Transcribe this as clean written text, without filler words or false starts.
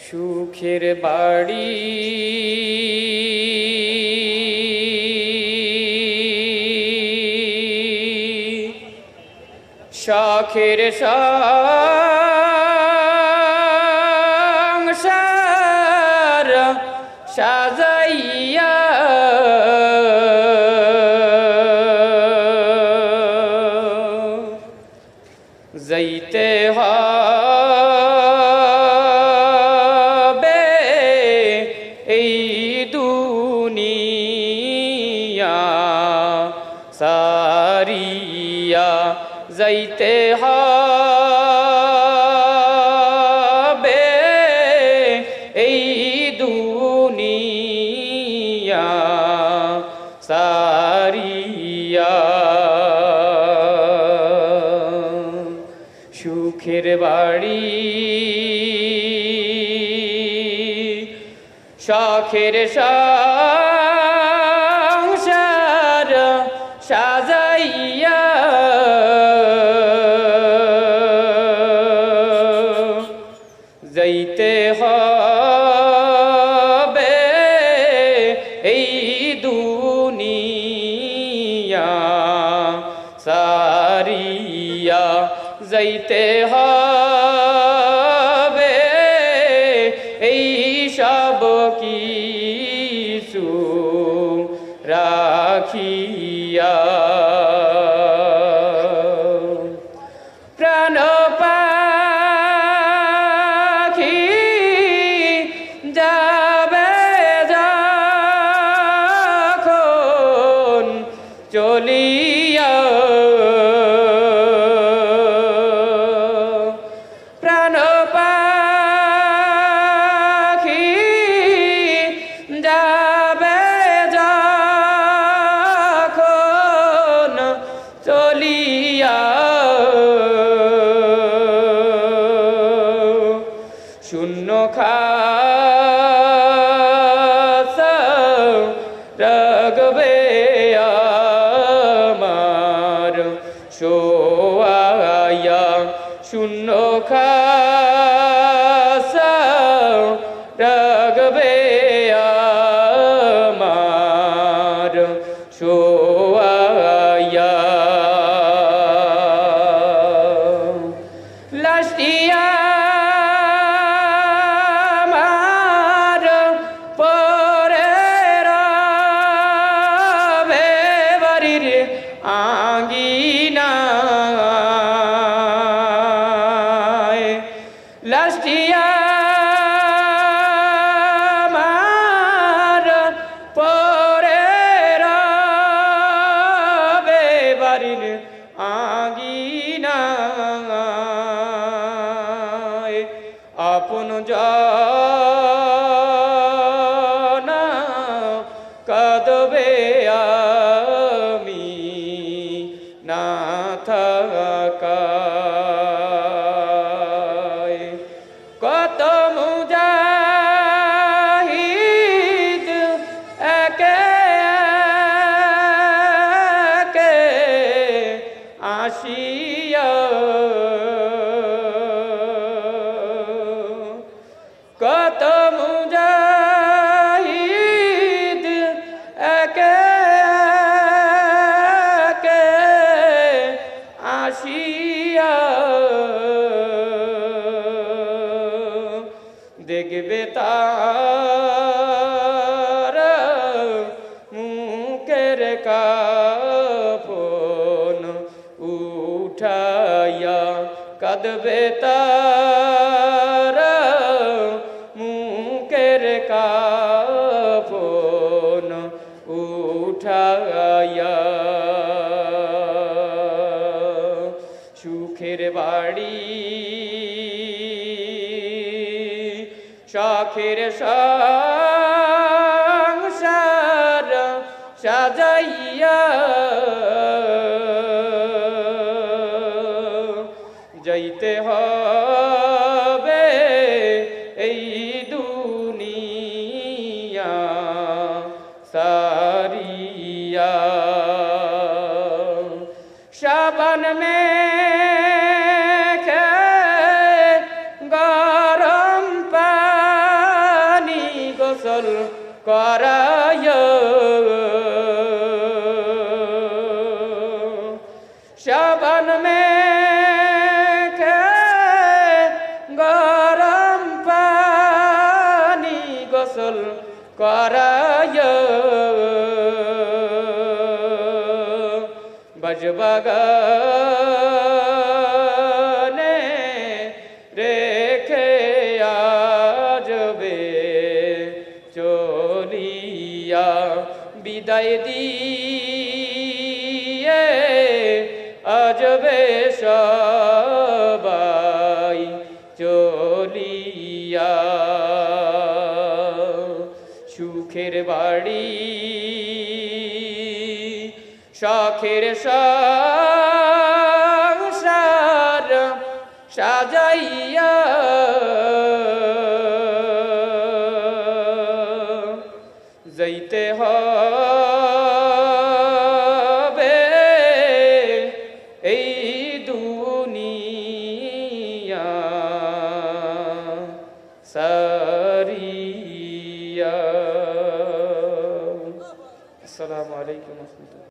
সুখের বাড়ি শখের সংসার সাজাইয়া যাইতে হবে এই দুনিয়া সারিয়া যাইতে হবে এই দুনিয়া সারিয়া সুখের বাড়ি শখের সংসার সাজাইয়া যাইতে হবে এই দুনিয়া সারিয়া যাইতে হবে এই সব কিছু রাখিয়া প্রাণ পাখি যাবে যখন চলিয়া প্রাণ পাখি যাবে যখন চলিয়া শূন্য খাসা রাগবে আমার শোয়ায়া শূন্য খাসা রাগবে আমার শোয়ায়া লাস্টিয়া আমার পরে রবে বাড়ির আঙ্গিনায় লাস্টিয়া আমার পরে রবে বাড়ির আঙ্গিনায় আপন জনা কাঁদবে আমি না থাকায় কত মুজাহিদ একে একে আসিয়া কত মুজাহিদ একে একে আসিয়া দেখবে তার মুখের কাফন উঠাইয়া কাঁদবে তার মুখের কাফন উঠাইয়া সুখের বাড়ি শখের সংসার সাজাইয়া যাইতে হবে এই দুনিয়া সারিয়া সাবান में गरम पा গোসল করায় সাবান মেখে গরম পানি গোসল করায় বাজবাগানে রেখে আজবে চলিয়া বিদায় দিয়ে আজবে সবাই চলিয়া সুখের বাড়ি শখের সংসার সাজাইয়া যাইতে হবে এই দুনিয়া সারিয়া। আসসালামু আলাইকুম ওয়া রাহমাতুল্লাহ।